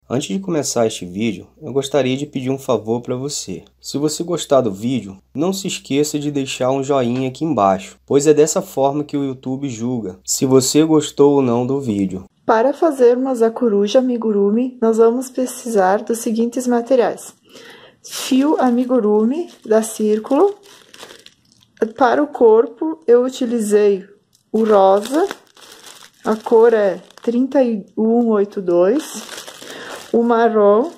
Antes de começar este vídeo, eu gostaria de pedir um favor para você. Se você gostar do vídeo, não se esqueça de deixar um joinha aqui embaixo, pois é dessa forma que o YouTube julga se você gostou ou não do vídeo. Para fazermos a coruja amigurumi, nós vamos precisar dos seguintes materiais. Fio amigurumi da Círculo. Para o corpo, eu utilizei o rosa, a cor é 3182. O marrom,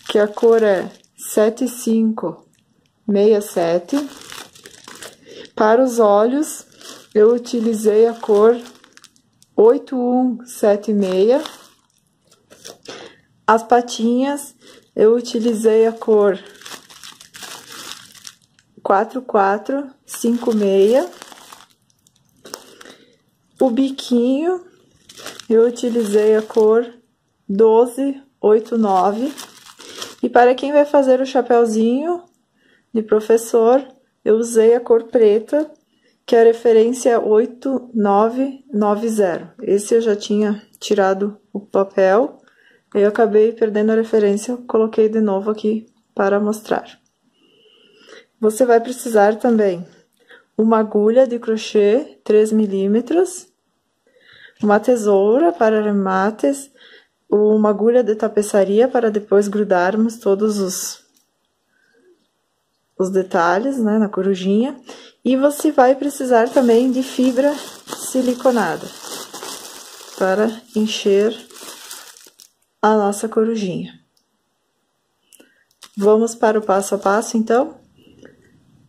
que a cor é 7567. Para os olhos, eu utilizei a cor 8176. As patinhas, eu utilizei a cor 4456. O biquinho, eu utilizei a cor 1289. E para quem vai fazer o chapéuzinho de professor, eu usei a cor preta, que é a referência 8990. Esse eu já tinha tirado o papel, eu acabei perdendo a referência, coloquei de novo aqui para mostrar. Você vai precisar também uma agulha de crochê 3 milímetros, uma tesoura para arremates, uma agulha de tapeçaria para depois grudarmos todos os detalhes, né, na corujinha. E você vai precisar também de fibra siliconada para encher a nossa corujinha. Vamos para o passo a passo, então?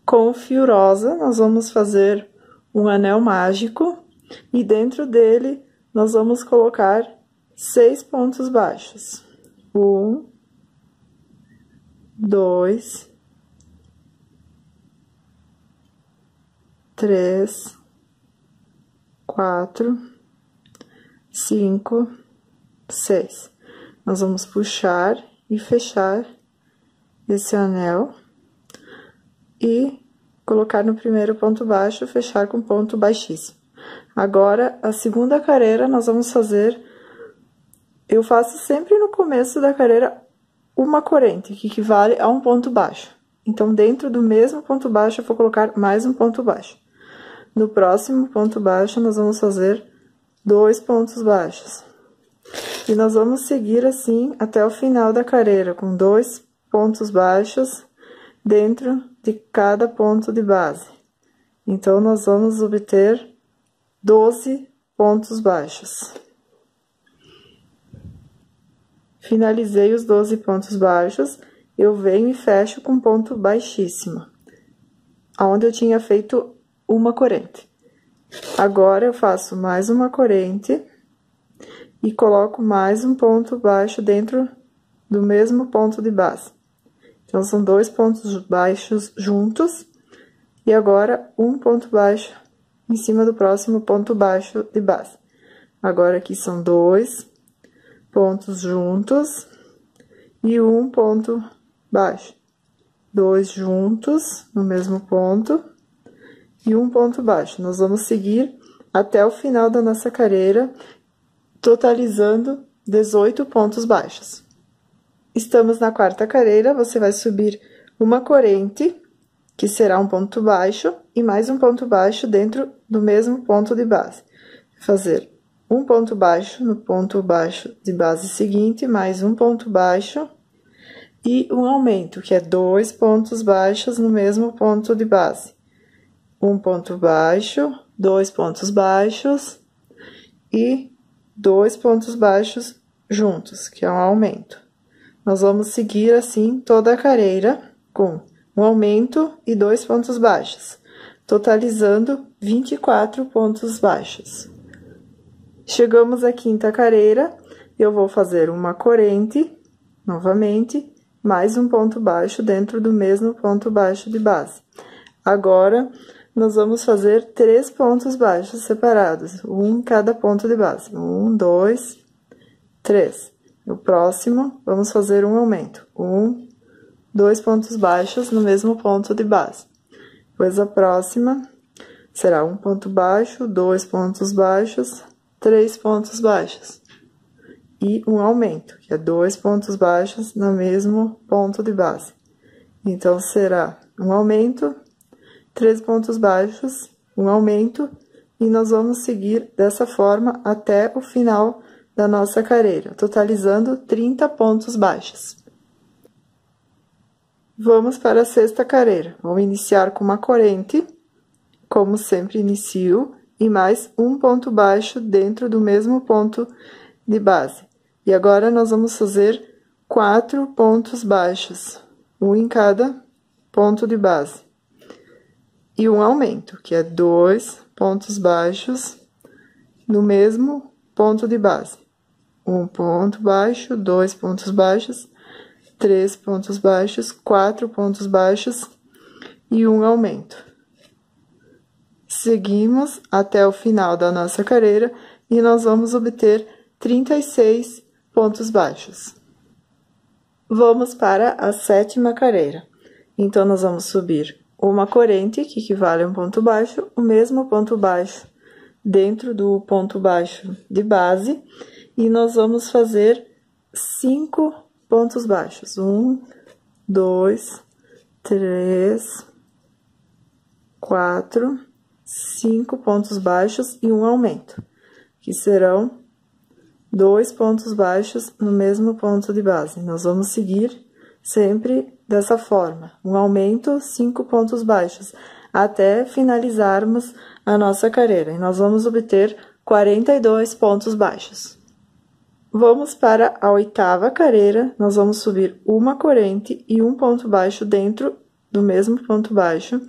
Com o fio rosa, nós vamos fazer um anel mágico e dentro dele nós vamos colocar 6 pontos baixos. 1, 2, 3, 4, 5, 6. Nós vamos puxar e fechar esse anel e colocar no primeiro ponto baixo, fechar com ponto baixíssimo. Agora, a segunda carreira, nós vamos fazer. Eu faço sempre no começo da carreira uma corrente, que equivale a um ponto baixo. Então, dentro do mesmo ponto baixo, eu vou colocar mais um ponto baixo. No próximo ponto baixo, nós vamos fazer 2 pontos baixos. E nós vamos seguir assim até o final da carreira, com 2 pontos baixos dentro de cada ponto de base. Então, nós vamos obter 12 pontos baixos. Finalizei os 12 pontos baixos, eu venho e fecho com ponto baixíssimo, onde eu tinha feito uma corrente. Agora, eu faço mais uma corrente e coloco mais um ponto baixo dentro do mesmo ponto de base. Então, são 2 pontos baixos juntos e agora um ponto baixo em cima do próximo ponto baixo de base. Agora, aqui são 2 pontos juntos e um ponto baixo. 2 juntos no mesmo ponto e um ponto baixo. Nós vamos seguir até o final da nossa carreira, totalizando 18 pontos baixos. Estamos na quarta carreira, você vai subir uma corrente, que será um ponto baixo, e mais um ponto baixo dentro do mesmo ponto de base. Fazer um ponto baixo no ponto baixo de base seguinte, mais um ponto baixo e um aumento, que é 2 pontos baixos no mesmo ponto de base. Um ponto baixo, 2 pontos baixos e 2 pontos baixos juntos, que é um aumento. Nós vamos seguir assim toda a carreira com um aumento e 2 pontos baixos, totalizando 24 pontos baixos. Chegamos à quinta carreira, eu vou fazer uma corrente, novamente, mais um ponto baixo dentro do mesmo ponto baixo de base. Agora, nós vamos fazer 3 pontos baixos separados, um em cada ponto de base. 1, 2, 3. No próximo, vamos fazer um aumento. 1, 2 pontos baixos no mesmo ponto de base. Depois, a próxima será um ponto baixo, 2 pontos baixos, 3 pontos baixos. e um aumento, que é 2 pontos baixos no mesmo ponto de base. Então, será um aumento, 3 pontos baixos, um aumento, e nós vamos seguir dessa forma até o final da nossa carreira, totalizando 30 pontos baixos. Vamos para a sexta carreira. Vou iniciar com uma corrente, como sempre inicio, e mais um ponto baixo dentro do mesmo ponto de base. E agora, nós vamos fazer 4 pontos baixos, um em cada ponto de base. E um aumento, que é 2 pontos baixos no mesmo ponto de base. Um ponto baixo, 2 pontos baixos, 3 pontos baixos, 4 pontos baixos e um aumento. Seguimos até o final da nossa carreira e nós vamos obter 36 pontos baixos. Vamos para a sétima carreira. Então, nós vamos subir uma corrente, que equivale a um ponto baixo, o mesmo ponto baixo dentro do ponto baixo de base, e nós vamos fazer 5 pontos baixos. 1, 2, 3, 4, 5 pontos baixos e um aumento, que serão 2 pontos baixos no mesmo ponto de base. Nós vamos seguir sempre dessa forma, um aumento, 5 pontos baixos, até finalizarmos a nossa carreira. E nós vamos obter 42 pontos baixos. Vamos para a oitava carreira, nós vamos subir uma corrente e um ponto baixo dentro do mesmo ponto baixo.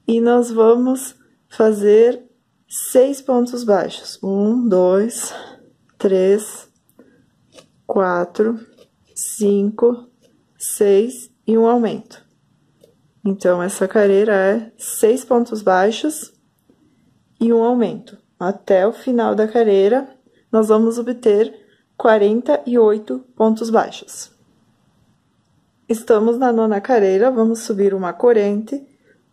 E nós vamos fazer 6 pontos baixos. 1, 2, 3, 4, 5, 6 e um aumento. Então, essa carreira é 6 pontos baixos e um aumento. Até o final da carreira, nós vamos obter 48 pontos baixos. Estamos na nona carreira, vamos subir uma corrente,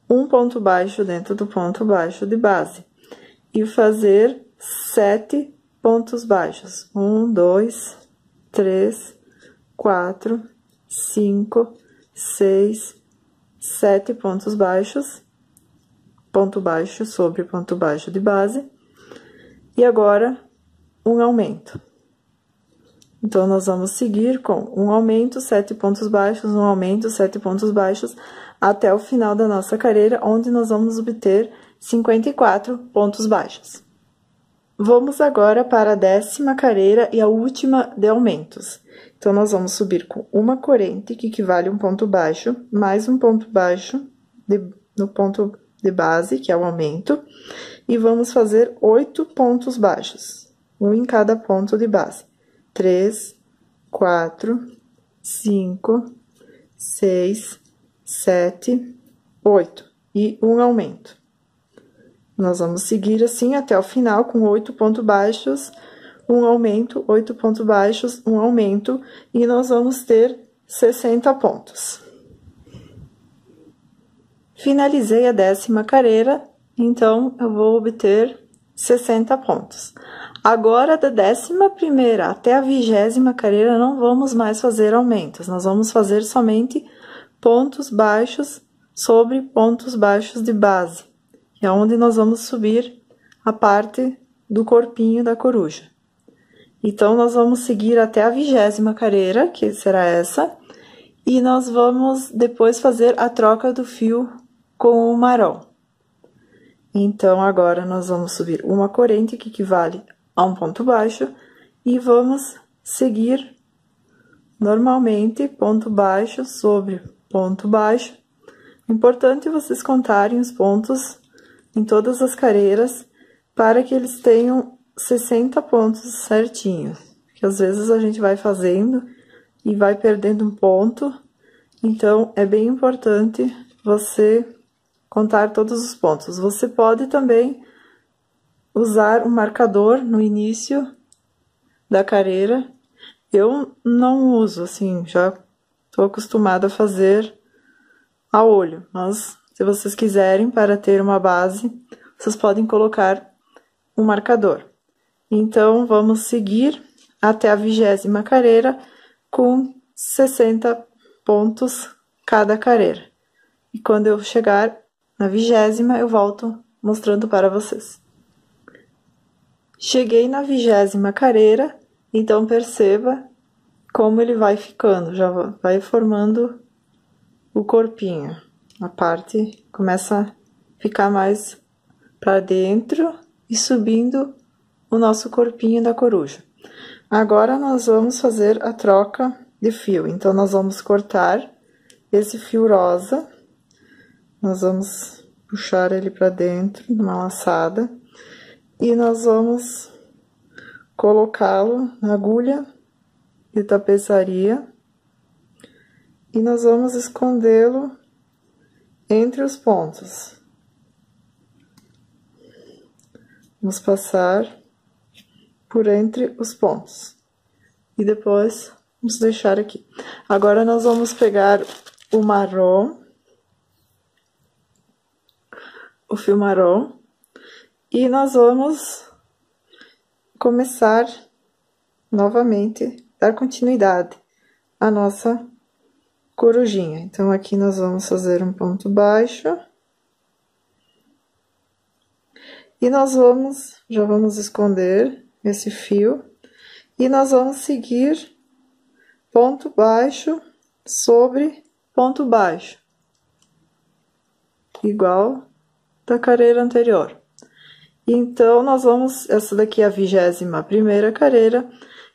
um ponto baixo dentro do ponto baixo de base e fazer 7 pontos baixos. 1, 2, 3, 4, 5, 6, 7 pontos baixos, ponto baixo sobre ponto baixo de base, e agora um aumento. Então, nós vamos seguir com um aumento, 7 pontos baixos, um aumento, 7 pontos baixos, até o final da nossa carreira, onde nós vamos obter 54 pontos baixos. Vamos agora para a décima carreira e a última de aumentos. Então, nós vamos subir com uma corrente, que equivale a um ponto baixo, mais um ponto baixo no ponto de base, que é o aumento, e vamos fazer 8 pontos baixos, um em cada ponto de base. 3, 4, 5, 6, 7, 8 e um aumento. Nós vamos seguir assim até o final com 8 pontos baixos, um aumento, 8 pontos baixos, um aumento, e nós vamos ter 60 pontos. Finalizei a décima carreira, então eu vou obter 60 pontos. Agora, da 11ª até a 20ª carreira, não vamos mais fazer aumentos, nós vamos fazer somente pontos baixos sobre pontos baixos de base, que é onde nós vamos subir a parte do corpinho da coruja. Então, nós vamos seguir até a 20ª carreira, que será essa, e nós vamos depois fazer a troca do fio com o marrom. Então, agora, nós vamos subir uma corrente, que equivale a um ponto baixo, e vamos seguir normalmente ponto baixo sobre ponto baixo. Importante vocês contarem os pontos em todas as carreiras, para que eles tenham 60 pontos certinhos, que às vezes a gente vai fazendo e vai perdendo um ponto, então é bem importante você contar todos os pontos. Você pode também usar um marcador no início da carreira. Eu não uso, assim, já estou acostumada a fazer a olho, mas se vocês quiserem, para ter uma base, vocês podem colocar um marcador. Então, vamos seguir até a 20ª carreira, com 60 pontos cada carreira. E quando eu chegar na 20ª, eu volto mostrando para vocês. Cheguei na 20ª carreira, então perceba como ele vai ficando, já vai formando o corpinho. A parte começa a ficar mais para dentro e subindo o nosso corpinho da coruja. Agora nós vamos fazer a troca de fio. Então nós vamos cortar esse fio rosa, nós vamos puxar ele para dentro numa laçada e nós vamos colocá-lo na agulha de tapeçaria e nós vamos escondê-lo entre os pontos. Vamos passar por entre os pontos e depois vamos deixar aqui. Agora nós vamos pegar o marrom, o fio marrom, e nós vamos começar novamente, dar continuidade à nossa corujinha. Então, aqui nós vamos fazer um ponto baixo. E nós já vamos esconder esse fio. E nós vamos seguir ponto baixo sobre ponto baixo. Igual da carreira anterior. Então, nós vamos, essa daqui é a 21ª carreira,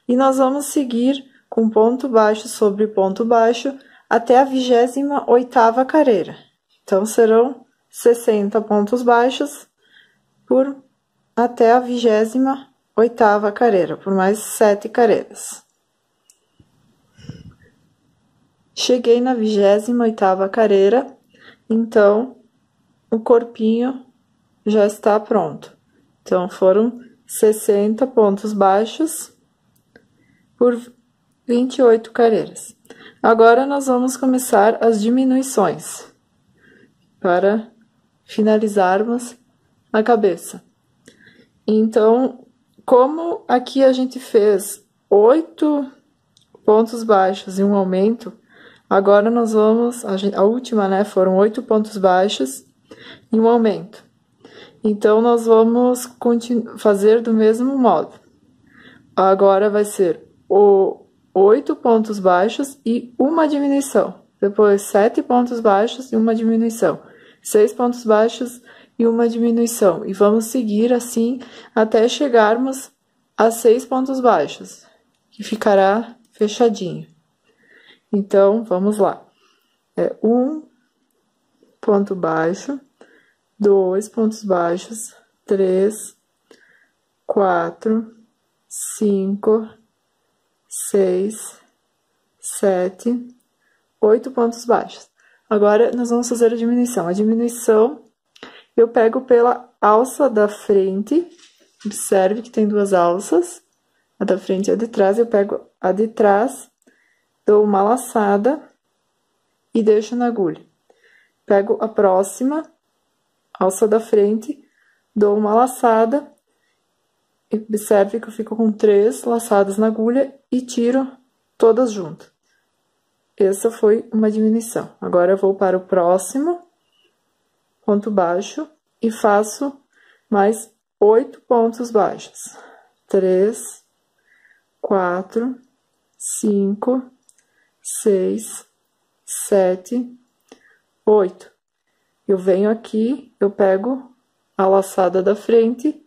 e nós vamos seguir com ponto baixo sobre ponto baixo até a 28ª carreira. Então, serão 60 pontos baixos até a 28ª carreira, por mais 7 carreiras. Cheguei na 28ª carreira, então, o corpinho já está pronto. Então, foram 60 pontos baixos por 28 carreiras. Agora, nós vamos começar as diminuições para finalizarmos a cabeça. Então, como aqui a gente fez 8 pontos baixos e um aumento, agora nós vamos, a última, né, foram 8 pontos baixos e um aumento. Então, nós vamos fazer do mesmo modo. Agora, vai ser 8 pontos baixos e uma diminuição. Depois, 7 pontos baixos e uma diminuição. 6 pontos baixos e uma diminuição. E vamos seguir assim até chegarmos a 6 pontos baixos, que ficará fechadinho. Então, vamos lá. 1 ponto baixo, 2 pontos baixos, 3, 4, 5, 6, 7, 8 pontos baixos. Agora, nós vamos fazer a diminuição. A diminuição, eu pego pela alça da frente, observe que tem 2 alças, a da frente e a de trás, eu pego a de trás, dou uma laçada e deixo na agulha. Pego a próxima, alça da frente, dou uma laçada, observe que eu fico com 3 laçadas na agulha e tiro todas juntas. Essa foi uma diminuição. Agora, eu vou para o próximo ponto baixo e faço mais 8 pontos baixos. 3, 4, 5, 6, 7, 8. Eu venho aqui, eu pego a laçada da frente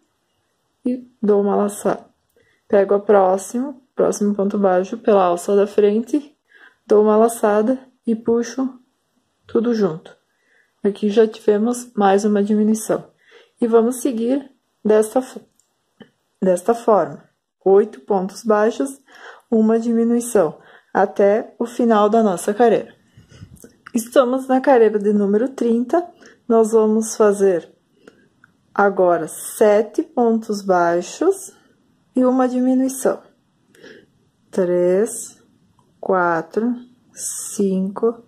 e dou uma laçada. Pego a próximo ponto baixo pela alça da frente, dou uma laçada e puxo tudo junto. Aqui já tivemos mais uma diminuição. E vamos seguir desta forma. 8 pontos baixos, uma diminuição, até o final da nossa carreira. Estamos na carreira de número 30, nós vamos fazer agora 7 pontos baixos e uma diminuição. 3, 4, 5,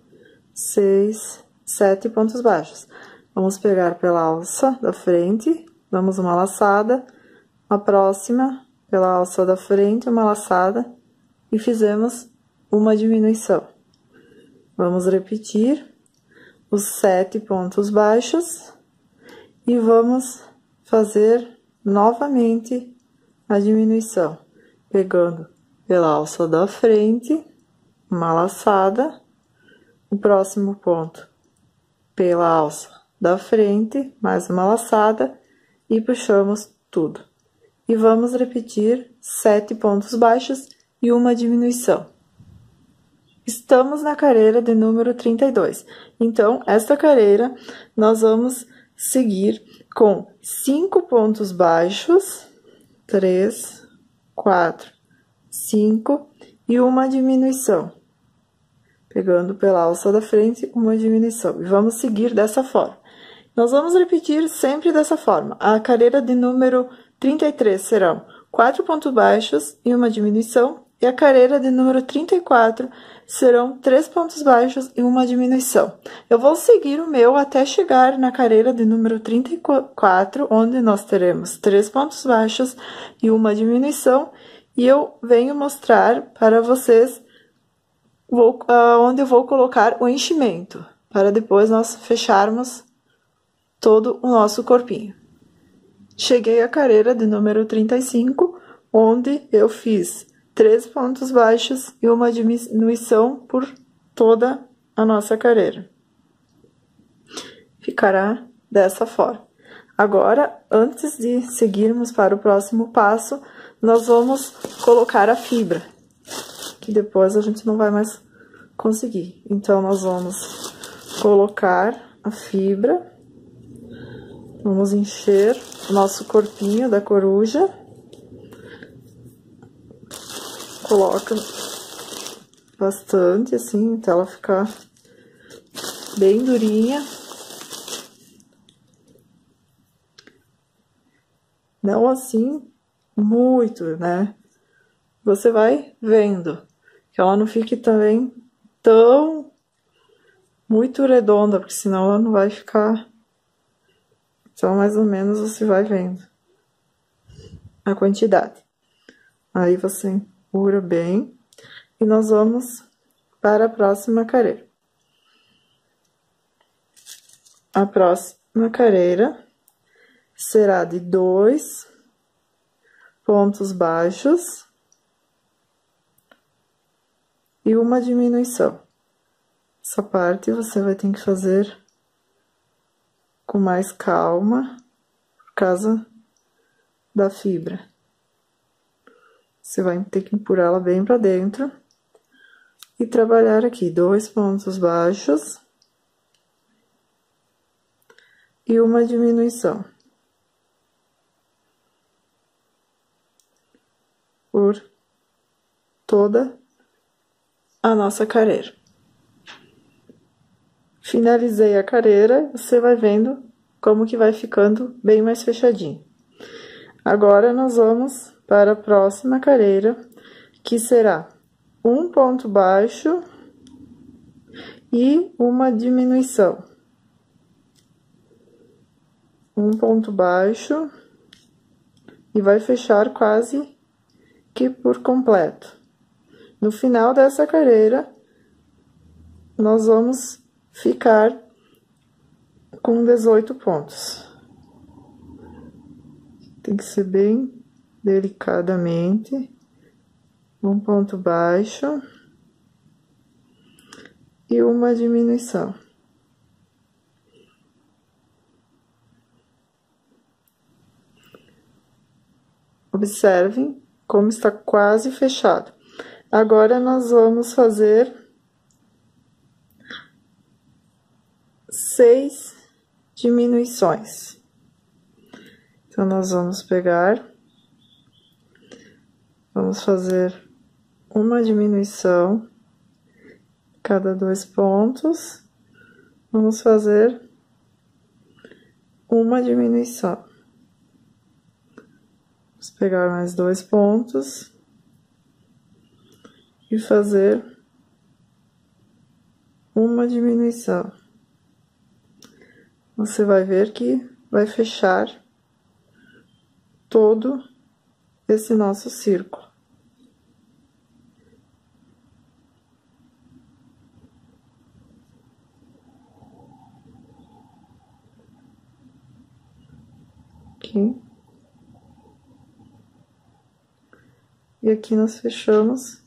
6, 7 pontos baixos. Vamos pegar pela alça da frente, damos uma laçada, a próxima, pela alça da frente, uma laçada e fizemos uma diminuição. Vamos repetir os 7 pontos baixos e vamos fazer novamente a diminuição, pegando pela alça da frente, uma laçada, o próximo ponto pela alça da frente, mais uma laçada e puxamos tudo. E vamos repetir 7 pontos baixos e uma diminuição. Estamos na carreira de número 32. Então, esta carreira nós vamos seguir com 5 pontos baixos, 3, 4, 5 e uma diminuição. Pegando pela alça da frente, uma diminuição. E vamos seguir dessa forma. Nós vamos repetir sempre dessa forma. A carreira de número 33 serão 4 pontos baixos e uma diminuição. E a carreira de número 34 serão 3 pontos baixos e uma diminuição. Eu vou seguir o meu até chegar na carreira de número 34, onde nós teremos 3 pontos baixos e uma diminuição. E eu venho mostrar para vocês onde eu vou colocar o enchimento, para depois nós fecharmos todo o nosso corpinho. Cheguei à carreira de número 35, onde eu fiz 3 pontos baixos e uma diminuição por toda a nossa carreira. Ficará dessa forma. Agora, antes de seguirmos para o próximo passo, nós vamos colocar a fibra, que depois a gente não vai mais conseguir. Então, nós vamos colocar a fibra, vamos encher o nosso corpinho da coruja. Coloca bastante, assim, até ela ficar bem durinha. Não assim muito, né? Você vai vendo que ela não fique também tão muito redonda, porque senão ela não vai ficar. Então, mais ou menos, você vai vendo a quantidade. Aí você pura bem e nós vamos para a próxima carreira. A próxima carreira será de 2 pontos baixos e uma diminuição. Essa parte você vai ter que fazer com mais calma por causa da fibra. Você vai ter que empurrá-la bem para dentro e trabalhar aqui 2 pontos baixos e uma diminuição por toda a nossa carreira. Finalizei a carreira, você vai vendo como que vai ficando bem mais fechadinho. Agora, nós vamos para a próxima carreira, que será 1 ponto baixo e uma diminuição. 1 ponto baixo e vai fechar quase que por completo. No final dessa carreira, nós vamos ficar com 18 pontos. Tem que ser bem delicadamente, 1 ponto baixo e uma diminuição. Observem como está quase fechado. Agora, nós vamos fazer 6 diminuições. Então, nós vamos pegar, vamos fazer uma diminuição, cada 2 pontos, vamos fazer uma diminuição. Vamos pegar mais 2 pontos e fazer uma diminuição. Você vai ver que vai fechar todo esse nosso círculo. Aqui. E aqui nós fechamos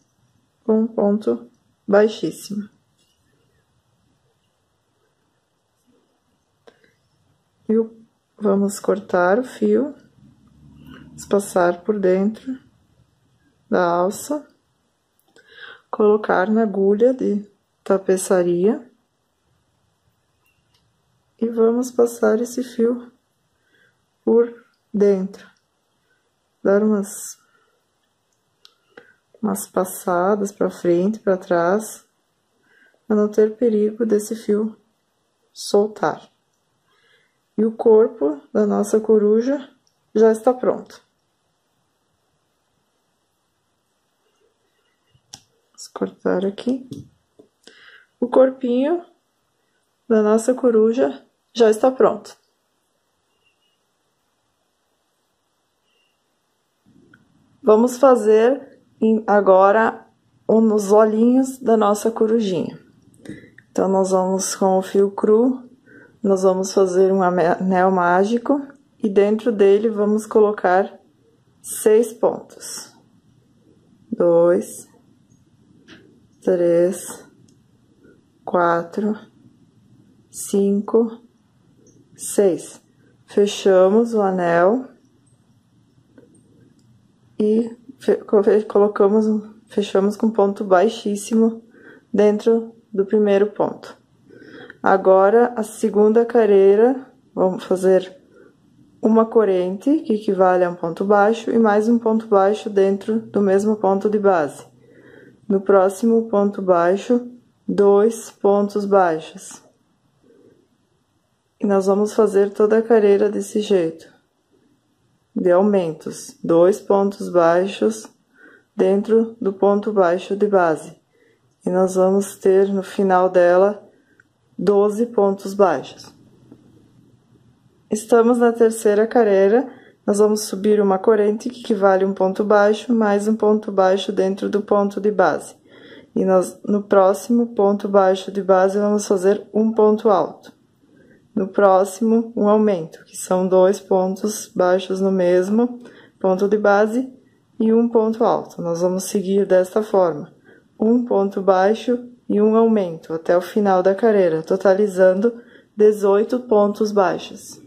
com um ponto baixíssimo. E vamos cortar o fio, passar por dentro da alça, colocar na agulha de tapeçaria e vamos passar esse fio por dentro, dar umas passadas para frente, para trás, para não ter perigo desse fio soltar. E o corpo da nossa coruja já está pronto. Vamos cortar aqui. O corpinho da nossa coruja já está pronto. Vamos fazer agora os olhinhos da nossa corujinha. Então, nós vamos com o fio cru, nós vamos fazer um anel mágico e dentro dele vamos colocar 6 pontos. 2, 3, 4, 5, 6. Fechamos o anel e fechamos com ponto baixíssimo dentro do primeiro ponto. Agora, a segunda carreira, vamos fazer uma corrente, que equivale a um ponto baixo, e mais um ponto baixo dentro do mesmo ponto de base. No próximo ponto baixo, 2 pontos baixos. E nós vamos fazer toda a carreira desse jeito, de aumentos. 2 pontos baixos dentro do ponto baixo de base. E nós vamos ter, no final dela, 12 pontos baixos. Estamos na terceira carreira, nós vamos subir uma corrente que equivale a um ponto baixo, mais um ponto baixo dentro do ponto de base. E no próximo ponto baixo de base, vamos fazer um ponto alto. No próximo, um aumento, que são 2 pontos baixos no mesmo ponto de base e um ponto alto. Nós vamos seguir desta forma, um ponto baixo e um aumento até o final da carreira, totalizando 18 pontos baixos.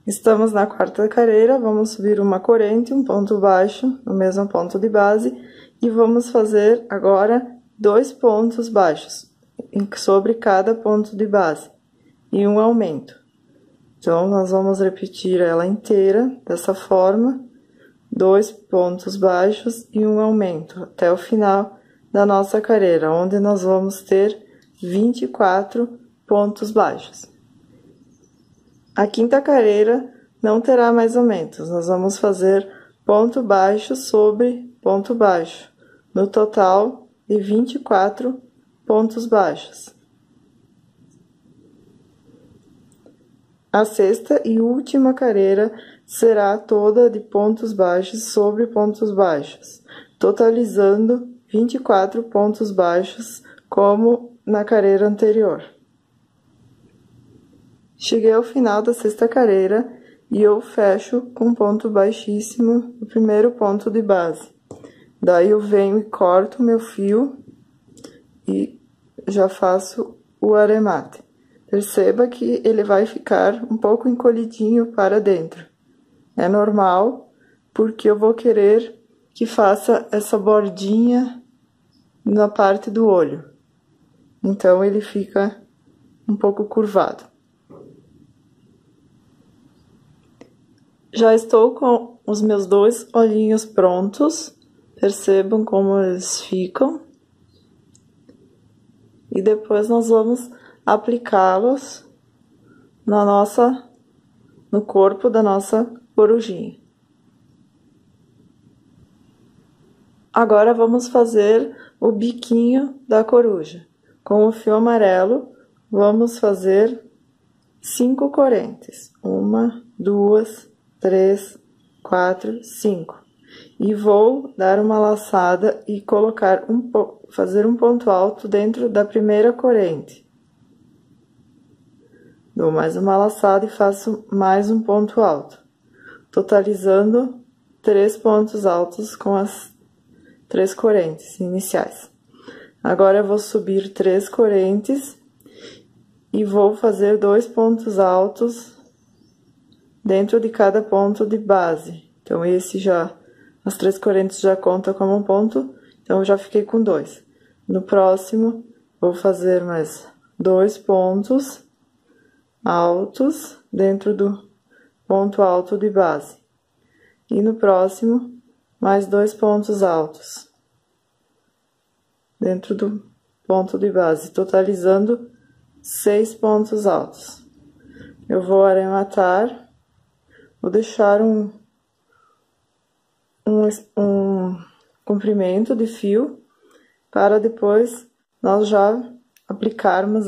Estamos na quarta carreira, vamos subir uma corrente, um ponto baixo no mesmo ponto de base e vamos fazer agora 2 pontos baixos sobre cada ponto de base e um aumento. Então, nós vamos repetir ela inteira dessa forma, 2 pontos baixos e um aumento até o final da nossa carreira, onde nós vamos ter 24 pontos baixos. A quinta carreira não terá mais aumentos, nós vamos fazer ponto baixo sobre ponto baixo, no total de 24 pontos baixos. A sexta e última carreira será toda de pontos baixos sobre pontos baixos, totalizando 24 pontos baixos, como na carreira anterior. Cheguei ao final da sexta carreira e eu fecho com ponto baixíssimo o primeiro ponto de base. Daí eu venho e corto o meu fio e já faço o aremate. Perceba que ele vai ficar um pouco encolhidinho para dentro. É normal, porque eu vou querer que faça essa bordinha na parte do olho. Então, ele fica um pouco curvado. Já estou com os meus 2 olhinhos prontos. Percebam como eles ficam. E depois nós vamos aplicá-los no corpo da nossa corujinha. Agora vamos fazer o biquinho da coruja. Com o fio amarelo, vamos fazer 5 correntes. 1, 2, 3, 4, 5. e vou dar uma laçada e colocar fazer um ponto alto dentro da primeira corrente. Dou mais uma laçada e faço mais um ponto alto, totalizando 3 pontos altos com as 3 correntes iniciais. Agora eu vou subir 3 correntes e vou fazer 2 pontos altos dentro de cada ponto de base. Então, as 3 correntes já contam como um ponto, então eu já fiquei com 2. No próximo, vou fazer mais 2 pontos altos dentro do ponto alto de base. E no próximo, mais 2 pontos altos dentro do ponto de base, totalizando 6 pontos altos. Eu vou arrematar, vou deixar um comprimento de fio para depois nós já aplicarmos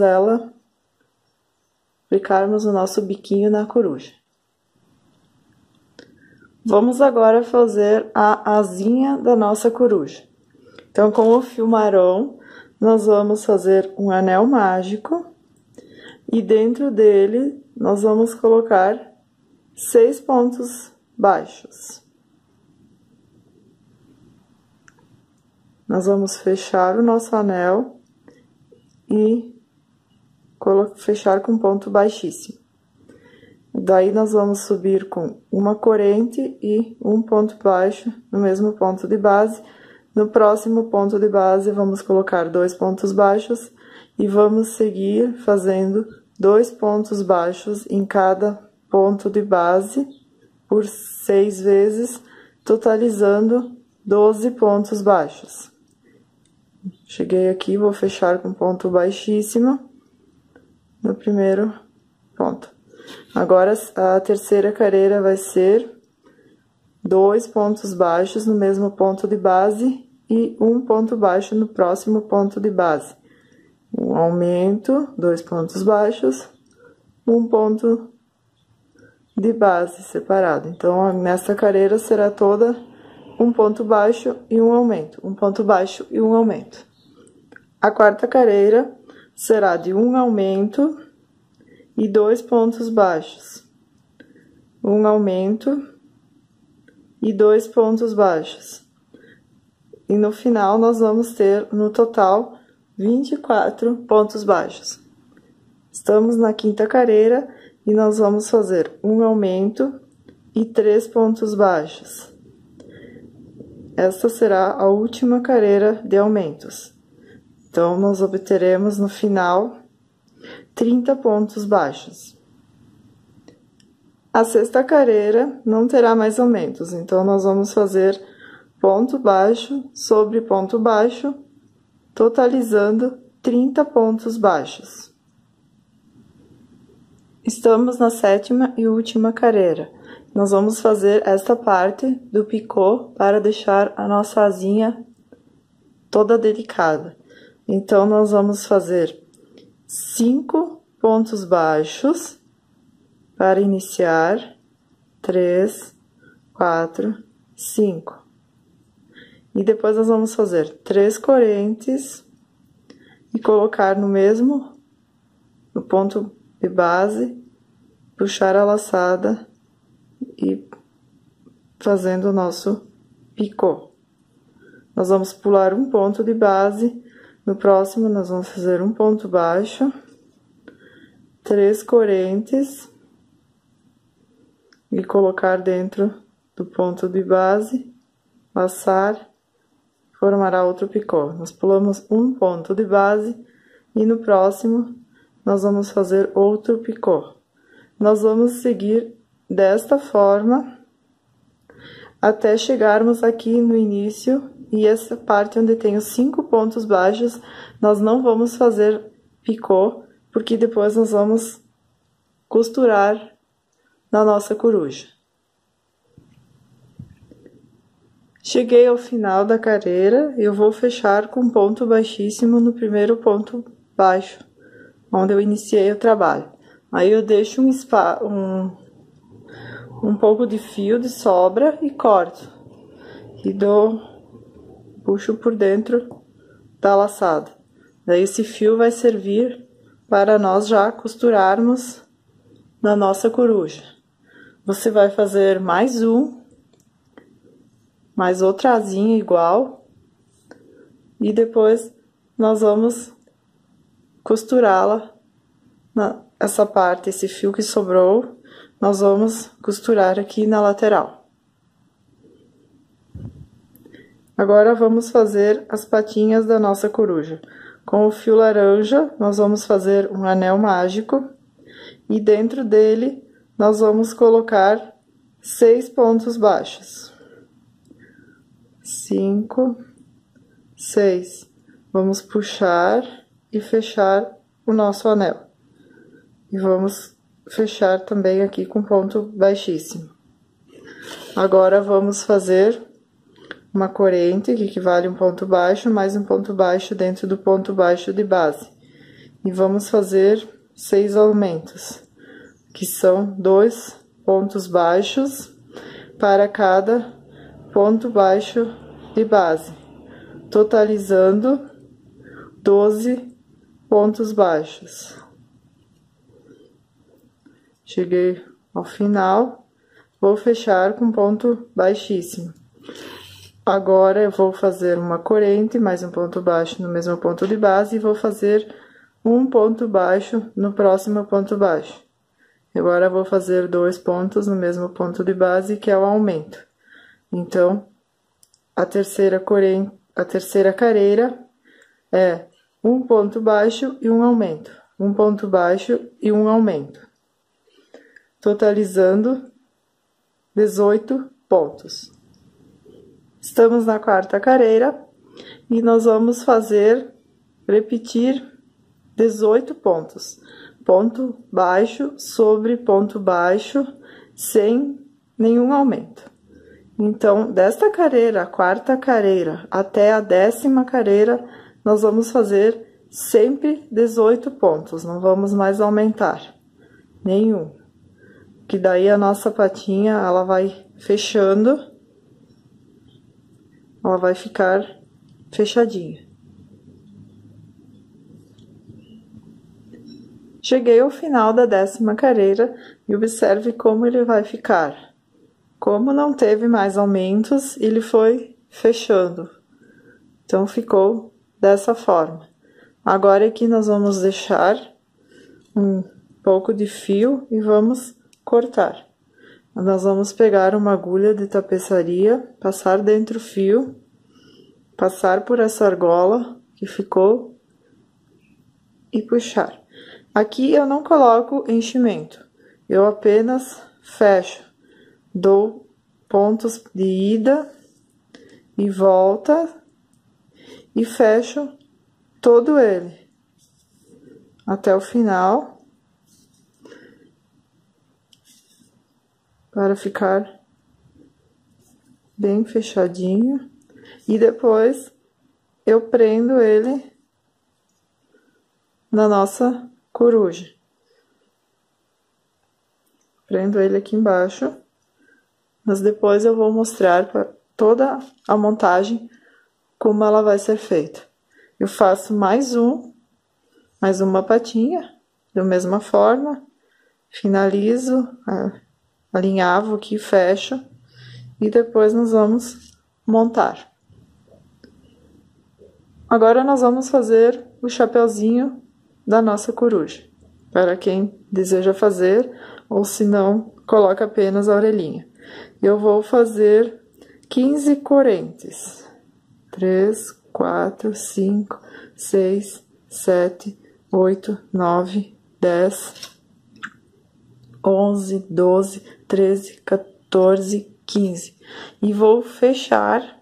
o nosso biquinho na coruja. Vamos agora fazer a asinha da nossa coruja. Então, com o fio marrom, nós vamos fazer um anel mágico e dentro dele nós vamos colocar 6 pontos baixos. Nós vamos fechar o nosso anel e fechar com ponto baixíssimo. Daí, nós vamos subir com uma corrente e um ponto baixo no mesmo ponto de base. No próximo ponto de base, vamos colocar 2 pontos baixos e vamos seguir fazendo 2 pontos baixos em cada ponto de base por 6 vezes, totalizando 12 pontos baixos. Cheguei aqui, vou fechar com ponto baixíssimo no primeiro ponto. Agora, a terceira carreira vai ser 2 pontos baixos no mesmo ponto de base e um ponto baixo no próximo ponto de base. Um aumento, 2 pontos baixos, um ponto de base separado. Então, nessa carreira será toda um ponto baixo e um aumento, um ponto baixo e um aumento. A quarta carreira será de um aumento e 2 pontos baixos, um aumento e 2 pontos baixos. E no final, nós vamos ter, no total, 24 pontos baixos. Estamos na quinta carreira e nós vamos fazer um aumento e 3 pontos baixos. Esta será a última carreira de aumentos. Então, nós obteremos no final 30 pontos baixos. A sexta carreira não terá mais aumentos, então nós vamos fazer ponto baixo sobre ponto baixo, totalizando 30 pontos baixos. Estamos na sétima e última carreira. Nós vamos fazer esta parte do picô para deixar a nossa asinha toda delicada. Então, nós vamos fazer 5 pontos baixos para iniciar, 3, 4, 5. E depois nós vamos fazer 3 correntes e colocar no ponto de base, puxar a laçada e fazendo o nosso picô. Nós vamos pular um ponto de base. No próximo, nós vamos fazer um ponto baixo, 3 correntes e colocar dentro do ponto de base, laçar, formará outro picô. Nós pulamos um ponto de base e no próximo, nós vamos fazer outro picô. Nós vamos seguir desta forma até chegarmos aqui no início. E essa parte onde tem os 5 pontos baixos, nós não vamos fazer picô, porque depois nós vamos costurar na nossa coruja. Cheguei ao final da carreira, eu vou fechar com ponto baixíssimo no primeiro ponto baixo, onde eu iniciei o trabalho. Aí eu deixo um pouco de fio de sobra e corto. e puxo por dentro da laçada. Daí esse fio vai servir para nós já costurarmos na nossa coruja. Você vai fazer mais outra asinha igual, e depois nós vamos costurá-la, essa parte, esse fio que sobrou, nós vamos costurar aqui na lateral. Agora vamos fazer as patinhas da nossa coruja. Com o fio laranja, nós vamos fazer um anel mágico, e dentro dele nós vamos colocar 6 pontos baixos. 5, 6. Vamos puxar e fechar o nosso anel. E vamos fechar também aqui com ponto baixíssimo. Agora vamos fazer uma corrente, que equivale a um ponto baixo, mais um ponto baixo dentro do ponto baixo de base. E vamos fazer 6 aumentos, que são 2 pontos baixos para cada ponto baixo de base, totalizando 12 pontos baixos. Cheguei ao final, vou fechar com ponto baixíssimo. Agora eu vou fazer uma corrente, mais um ponto baixo no mesmo ponto de base, e vou fazer um ponto baixo no próximo ponto baixo. Agora vou fazer 2 pontos no mesmo ponto de base, que é o aumento. Então, a terceira carreira é um ponto baixo e um aumento, um ponto baixo e um aumento, totalizando 18 pontos. Estamos na quarta carreira e nós vamos repetir 18 pontos, ponto baixo sobre ponto baixo, sem nenhum aumento. Então, desta carreira, a quarta carreira, até a 10ª carreira, nós vamos fazer sempre 18 pontos, não vamos mais aumentar nenhum. Que daí a nossa patinha, ela vai fechando, ela vai ficar fechadinha. Cheguei ao final da 10ª carreira e observe como ele vai ficar. Como não teve mais aumentos, ele foi fechando. Então, ficou dessa forma. Agora aqui nós vamos deixar um pouco de fio e vamos cortar. Nós vamos pegar uma agulha de tapeçaria, passar dentro o fio, passar por essa argola que ficou e puxar. Aqui eu não coloco enchimento, eu apenas fecho, dou pontos de ida e volta e fecho todo ele até o final, para ficar bem fechadinho, e depois eu prendo ele na nossa coruja. Prendo ele aqui embaixo, mas depois eu vou mostrar para toda a montagem como ela vai ser feita. Eu faço mais uma patinha, da mesma forma, finalizo, alinhavo aqui, fecho, e depois nós vamos montar. Agora nós vamos fazer o chapeuzinho da nossa coruja, para quem deseja fazer, ou se não, coloca apenas a orelhinha. Eu vou fazer 15 correntes. 3, 4, 5, 6, 7, 8, 9, 10, 11, 12, 13, 14, 15. E vou fechar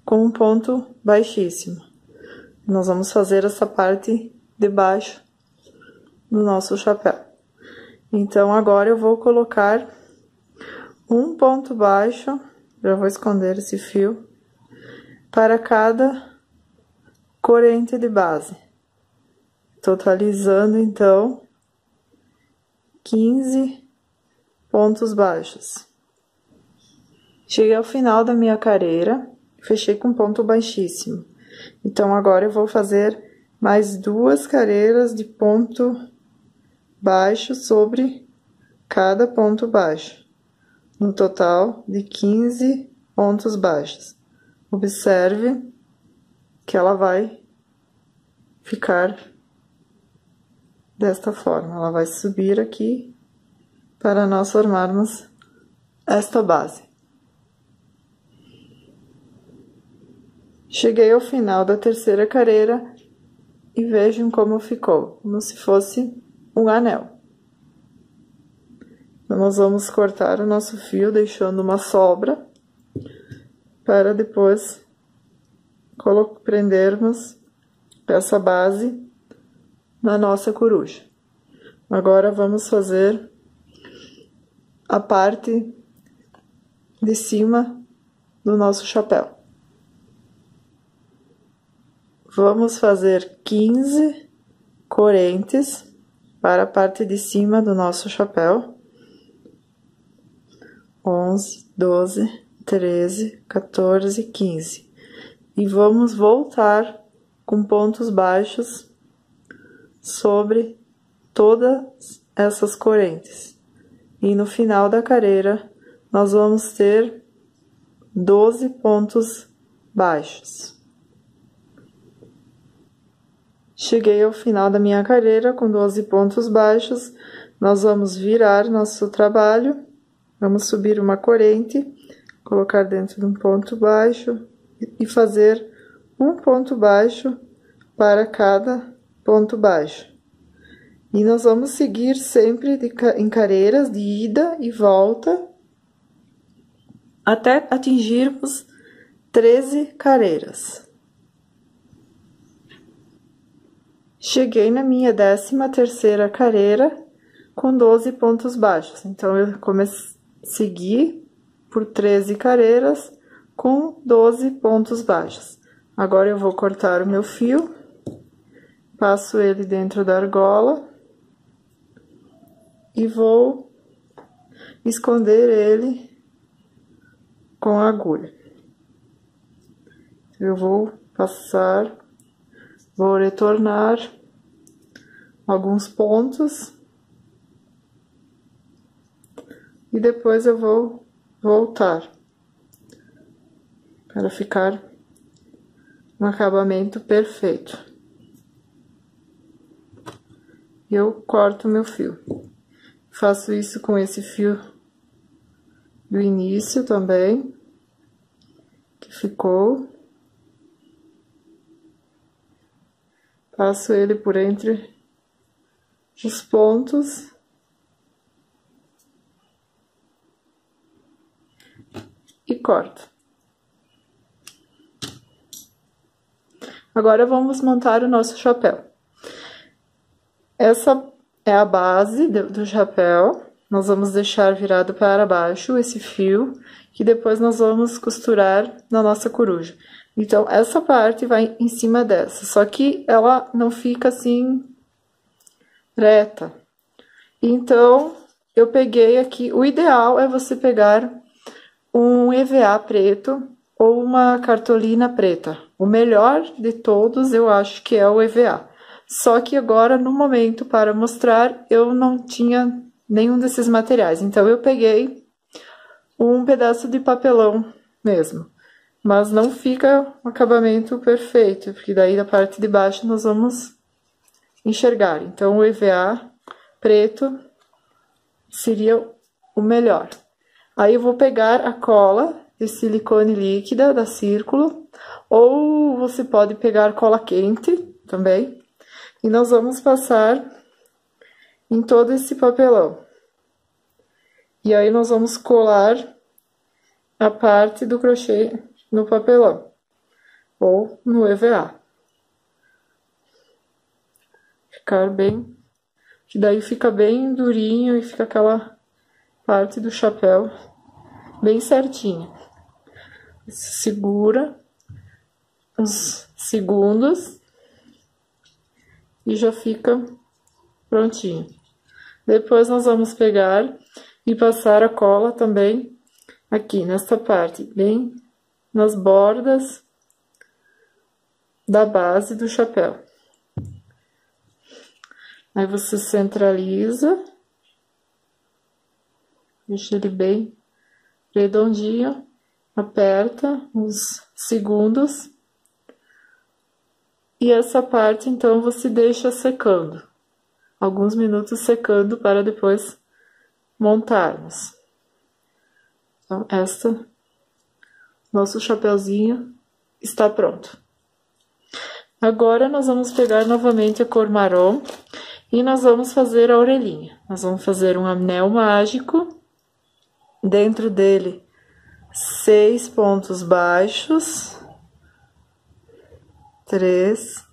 com um ponto baixíssimo. Nós vamos fazer essa parte de baixo do nosso chapéu. Então, agora eu vou colocar um ponto baixo, já vou esconder esse fio, para cada corrente de base, totalizando, então, 15 pontos baixos. Cheguei ao final da minha carreira, fechei com ponto baixíssimo. Então, agora eu vou fazer mais 2 carreiras de ponto baixo sobre cada ponto baixo, no total de 15 pontos baixos. Observe que ela vai ficar desta forma, ela vai subir aqui para nós formarmos esta base. Cheguei ao final da terceira carreira e vejam como ficou, como se fosse um anel. Então, nós vamos cortar o nosso fio, deixando uma sobra, para depois prendermos essa base na nossa coruja. Agora, vamos fazer a parte de cima do nosso chapéu. Vamos fazer 15 correntes para a parte de cima do nosso chapéu. 11, 12, 13, 14, 15. E vamos voltar com pontos baixos sobre todas essas correntes. E no final da carreira, nós vamos ter 12 pontos baixos. Cheguei ao final da minha carreira com 12 pontos baixos. Nós vamos virar nosso trabalho, vamos subir uma corrente, colocar dentro de um ponto baixo e fazer um ponto baixo para cada ponto baixo. E nós vamos seguir sempre em carreiras de ida e volta até atingirmos 13 carreiras. Cheguei na minha 13ª carreira com 12 pontos baixos. Então, eu segui por 13 carreiras com 12 pontos baixos. Agora, eu vou cortar o meu fio, passo ele dentro da argola e vou esconder ele com a agulha. Eu vou passar, vou retornar alguns pontos e depois eu vou voltar para ficar um acabamento perfeito. Eu corto meu fio. Faço isso com esse fio do início também, que ficou. Passo ele por entre os pontos e corto. Agora, vamos montar o nosso chapéu. Essa é a base do chapéu. Nós vamos deixar virado para baixo esse fio, que depois nós vamos costurar na nossa coruja. Então, essa parte vai em cima dessa, só que ela não fica assim reta. Então, eu peguei aqui, o ideal é você pegar um EVA preto ou uma cartolina preta. O melhor de todos, eu acho que é o EVA. Só que agora, no momento, para mostrar, eu não tinha nenhum desses materiais. Então, eu peguei um pedaço de papelão mesmo. Mas não fica um acabamento perfeito, porque daí da parte de baixo nós vamos enxergar. Então, o EVA preto seria o melhor. Aí, eu vou pegar a cola de silicone líquida da Círculo, ou você pode pegar cola quente também. E nós vamos passar em todo esse papelão. E aí, nós vamos colar a parte do crochê no papelão, ou no EVA. Ficar bem, que daí fica bem durinho e fica aquela parte do chapéu bem certinha. Segura uns segundos e já fica prontinho. Depois nós vamos pegar e passar a cola também aqui nessa parte, bem nas bordas da base do chapéu. Aí você centraliza, deixa ele bem redondinho, aperta uns segundos. E essa parte, então, você deixa secando. Alguns minutos secando para depois montarmos. Então, nosso chapeuzinho está pronto. Agora, nós vamos pegar novamente a cor marrom e nós vamos fazer a orelhinha. Nós vamos fazer um anel mágico, dentro dele 6 pontos baixos, 3,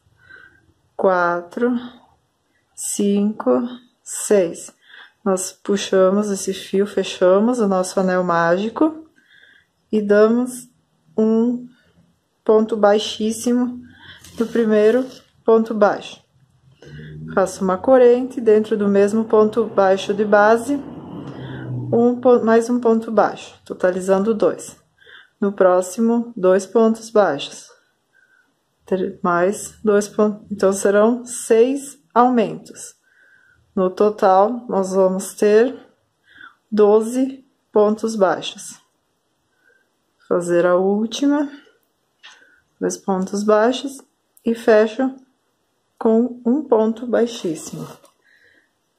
4, 5, 6. Nós puxamos esse fio, fechamos o nosso anel mágico e damos um ponto baixíssimo no primeiro ponto baixo. Faço uma corrente dentro do mesmo ponto baixo de base, mais um ponto baixo, totalizando 2. No próximo, 2 pontos baixos. Mais 2 pontos, então serão 6 aumentos. No total, nós vamos ter 12 pontos baixos. Fazer a última, 2 pontos baixos e fecho com um ponto baixíssimo.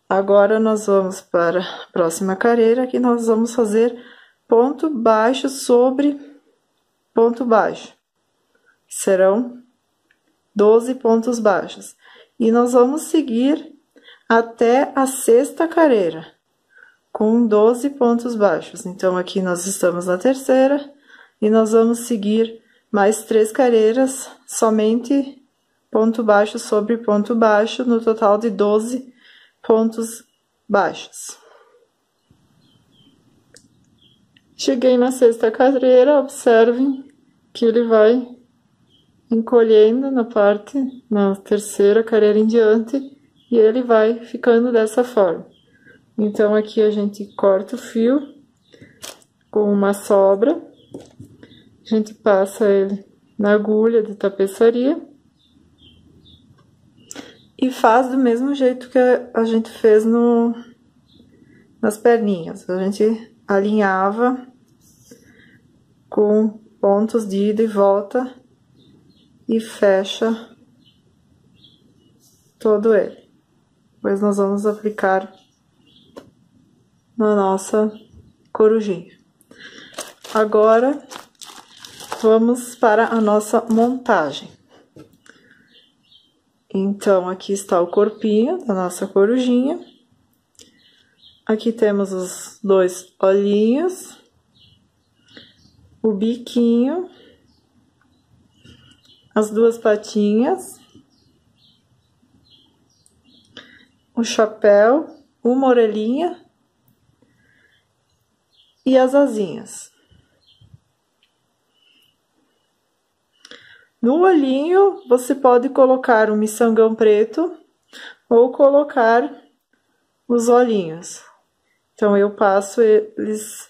Agora, nós vamos para a próxima carreira, que nós vamos fazer ponto baixo sobre ponto baixo. Serão 12 pontos baixos. E nós vamos seguir até a sexta carreira, com 12 pontos baixos. Então, aqui nós estamos na terceira, e nós vamos seguir mais 3 carreiras, somente ponto baixo sobre ponto baixo, no total de 12 pontos baixos. Cheguei na sexta carreira, observem que ele vai encolhendo na terceira carreira em diante, e ele vai ficando dessa forma. Então, aqui a gente corta o fio com uma sobra, a gente passa ele na agulha de tapeçaria e faz do mesmo jeito que a gente fez nas perninhas. A gente alinhava com pontos de ida e volta e fecha todo ele. Depois nós vamos aplicar na nossa corujinha. Agora, vamos para a nossa montagem. Então, aqui está o corpinho da nossa corujinha. Aqui temos os 2 olhinhos, o biquinho, as 2 patinhas, o chapéu, uma orelhinha e as asinhas. No olhinho, você pode colocar um miçangão preto ou colocar os olhinhos. Então, eu passo eles,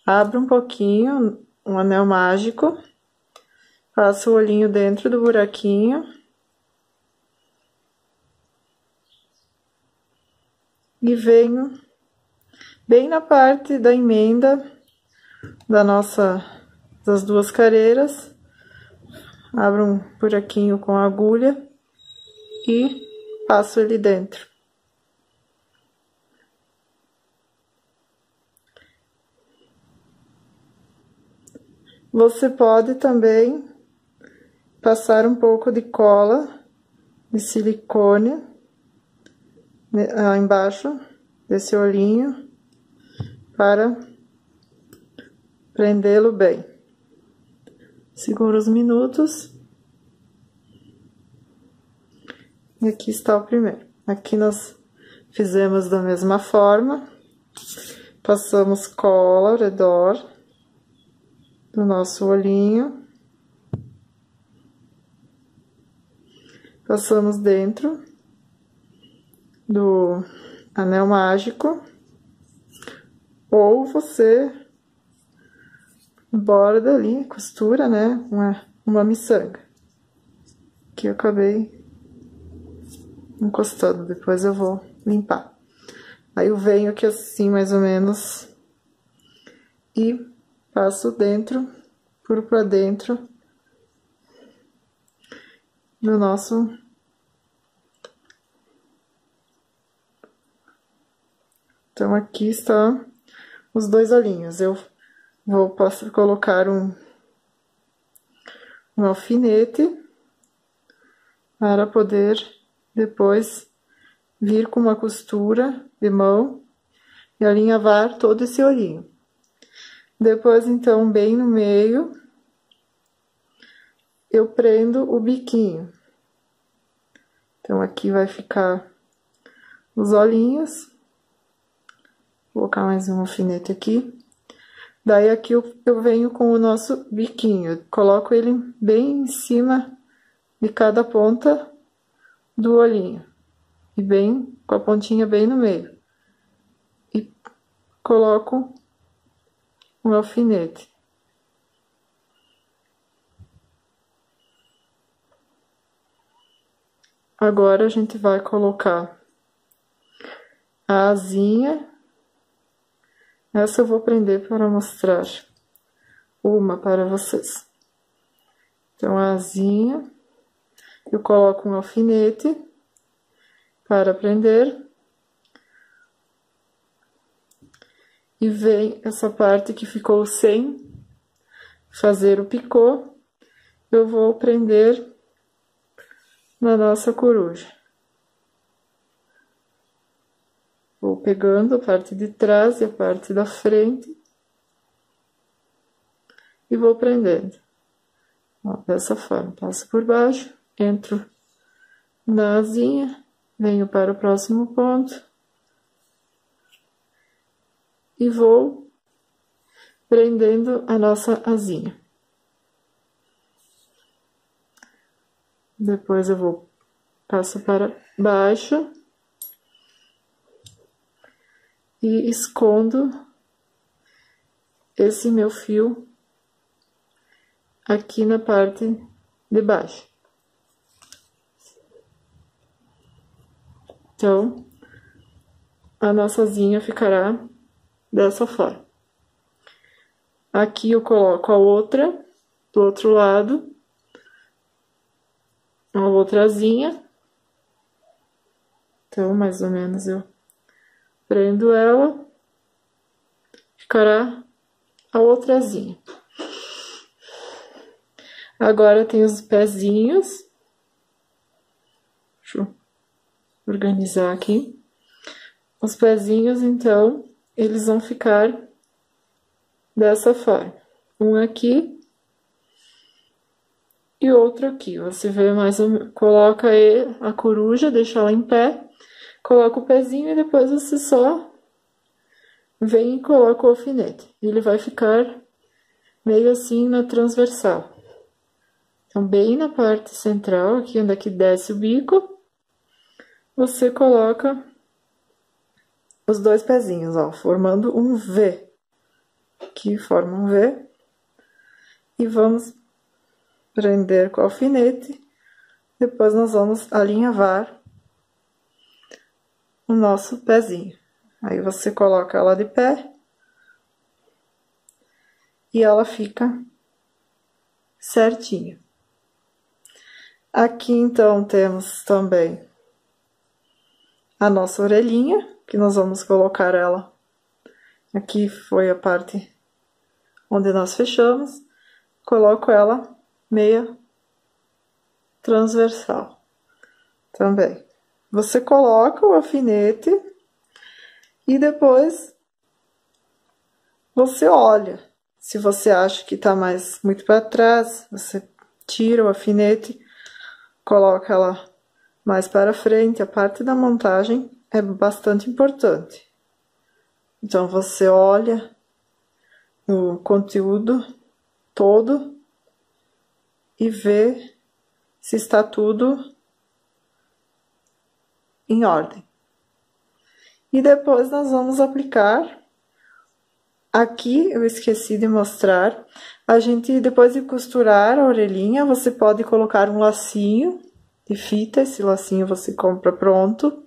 abro um pouquinho, um anel mágico, passo o olhinho dentro do buraquinho e venho bem na parte da emenda das 2 carreiras, abro um buraquinho com a agulha e passo ele dentro. Você pode também passar um pouco de cola de silicone embaixo desse olhinho para prendê-lo bem. Segura os minutos. E aqui está o primeiro. Aqui nós fizemos da mesma forma. Passamos cola ao redor do nosso olhinho. Passamos dentro do anel mágico. Ou você borda ali, costura, né, uma miçanga, que eu acabei encostando, depois eu vou limpar. Aí eu venho aqui assim, mais ou menos, e passo dentro, por pra dentro do nosso... Então, aqui está os dois olhinhos. Eu vou colocar um alfinete para poder depois vir com uma costura de mão e alinhavar todo esse olhinho. Depois, então, bem no meio, eu prendo o biquinho. Então, aqui vai ficar os olhinhos. Vou colocar mais um alfinete aqui. Daí, aqui eu venho com o nosso biquinho. Coloco ele bem em cima de cada ponta do olhinho. E bem, com a pontinha bem no meio. E coloco um alfinete. Agora, a gente vai colocar a asinha. Essa eu vou prender para mostrar uma para vocês. Então, a asinha, eu coloco um alfinete para prender. E vem essa parte que ficou sem fazer o picô, eu vou prender na nossa coruja. Vou pegando a parte de trás e a parte da frente e vou prendendo. Ó, dessa forma, passo por baixo, entro na asinha, venho para o próximo ponto e vou prendendo a nossa asinha. Depois eu passo para baixo e escondo esse meu fio aqui na parte de baixo. Então, a nossa asinha ficará dessa forma. Aqui eu coloco a outra, do outro lado, a outra asinha. Então, mais ou menos eu prendo ela, ficará a outra asinha. Agora tem os pezinhos. Deixa eu organizar aqui. Os pezinhos, então, eles vão ficar dessa forma. Um aqui e outro aqui. Você vê mais ou menos, coloca a coruja, deixa ela em pé, coloca o pezinho e depois você só vem e coloca o alfinete. Ele vai ficar meio assim na transversal. Então, bem na parte central, aqui onde é que desce o bico, você coloca os dois pezinhos, ó, formando um V. Aqui forma um V. E vamos prender com o alfinete. Depois nós vamos alinhavar o nosso pezinho. Aí você coloca ela de pé. E ela fica certinha. Aqui, então, temos também a nossa orelhinha, que nós vamos colocar ela. Aqui foi a parte onde nós fechamos. Coloco ela meia transversal também. Você coloca o alfinete e depois você olha. Se você acha que tá muito para trás, você tira o alfinete, coloca ela mais para frente. A parte da montagem é bastante importante. Então, você olha o conteúdo todo e vê se está tudo em ordem. E depois nós vamos aplicar Aqui eu esqueci de mostrar, a gente, depois de costurar a orelhinha, você pode colocar um lacinho de fita, esse lacinho você compra pronto.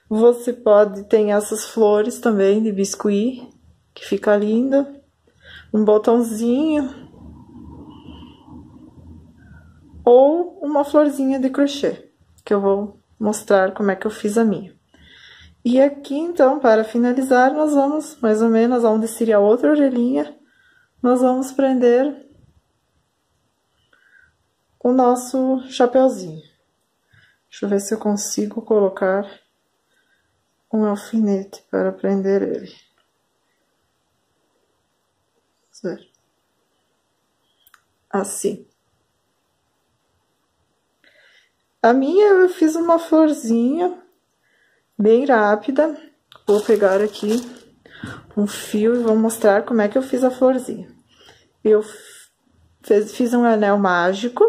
Você pode, tem essas flores também de biscuit, que fica linda. Um botãozinho. Ou uma florzinha de crochê, que eu vou mostrar como é que eu fiz a minha. E aqui, então, para finalizar, nós vamos, mais ou menos, onde seria a outra orelhinha, nós vamos prender o nosso chapeuzinho. Deixa eu ver se eu consigo colocar um alfinete para prender ele. Vamos ver. Assim. A minha eu fiz uma florzinha bem rápida. Vou pegar aqui um fio e vou mostrar como é que eu fiz a florzinha. Eu fiz um anel mágico,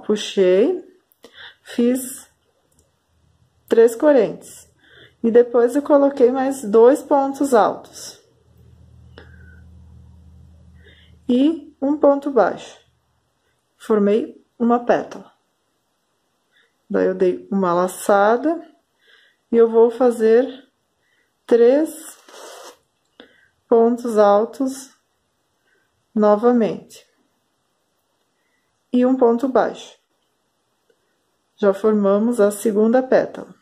puxei, fiz 3 correntes. E depois eu coloquei mais 2 pontos altos. E um ponto baixo. Formei uma pétala. Daí eu dei uma laçada e eu vou fazer 3 pontos altos novamente. E um ponto baixo. Já formamos a segunda pétala.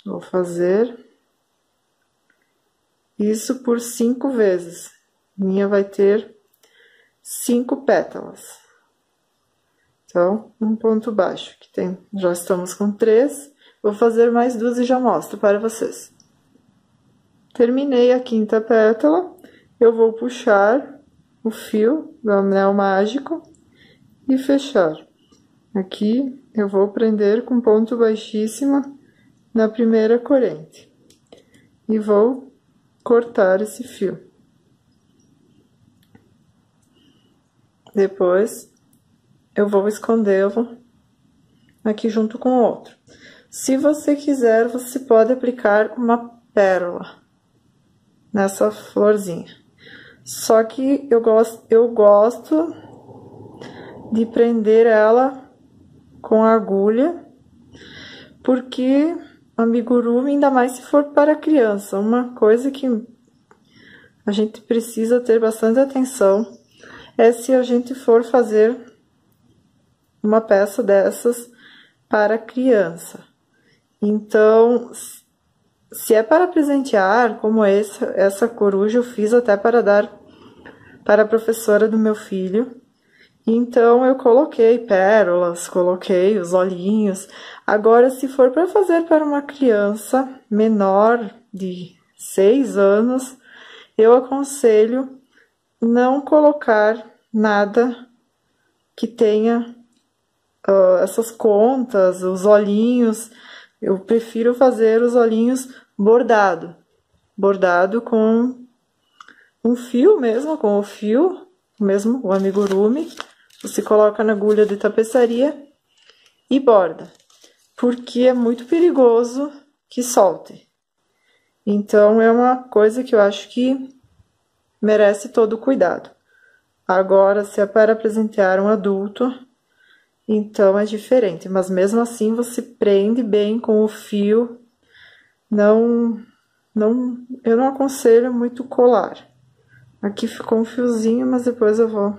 Vou fazer isso por 5 vezes. Minha vai ter 5 pétalas. Então, um ponto baixo, que tem, já estamos com 3. Vou fazer mais 2 e já mostro para vocês. Terminei a 5ª pétala, eu vou puxar o fio do anel mágico e fechar. Aqui eu vou prender com ponto baixíssimo na primeira corrente. E vou cortar esse fio. Depois eu vou escondê-lo aqui junto com o outro. Se você quiser, você pode aplicar uma pérola nessa florzinha. Só que eu gosto de prender ela com agulha, porque amigurumi, ainda mais se for para criança, uma coisa que a gente precisa ter bastante atenção é se a gente for fazer uma peça dessas para criança. Então, se é para presentear, como essa coruja eu fiz até para dar para a professora do meu filho. Então, eu coloquei pérolas, coloquei os olhinhos. Agora, se for para fazer para uma criança menor de 6 anos, eu aconselho não colocar nada que tenha essas contas, os olhinhos. Eu prefiro fazer os olhinhos bordado com um fio mesmo, com o fio mesmo, o amigurumi. Você coloca na agulha de tapeçaria e borda, porque é muito perigoso que solte. Então, é uma coisa que eu acho que merece todo o cuidado. Agora, se é para presentear um adulto, então é diferente, mas mesmo assim você prende bem com o fio. Eu não aconselho muito colar. Aqui ficou um fiozinho, mas depois eu vou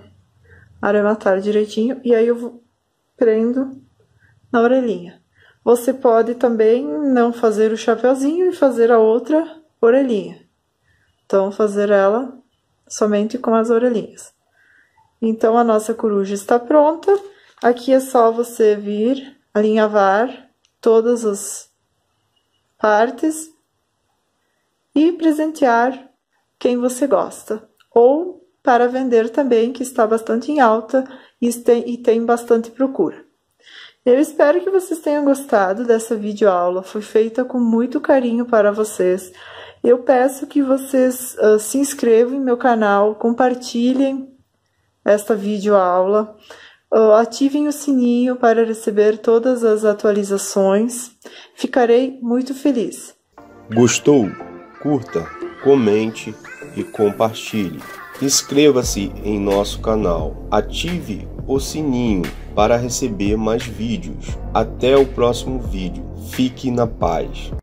arrematar direitinho e aí eu prendo na orelhinha. Você pode também não fazer o chapeuzinho e fazer a outra orelhinha. Então, fazer ela somente com as orelhinhas. Então, a nossa coruja está pronta. Aqui é só você vir alinhavar todas as partes e presentear quem você gosta. Ou para vender também, que está bastante em alta e tem bastante procura. Eu espero que vocês tenham gostado dessa videoaula. Foi feita com muito carinho para vocês. Eu peço que vocês se inscrevam em meu canal, compartilhem esta videoaula. Ativem o sininho para receber todas as atualizações. Ficarei muito feliz. Gostou? curta, comente e compartilhe. Inscreva-se em nosso canal, ative o sininho para receber mais vídeos. Até o próximo vídeo. Fique na paz.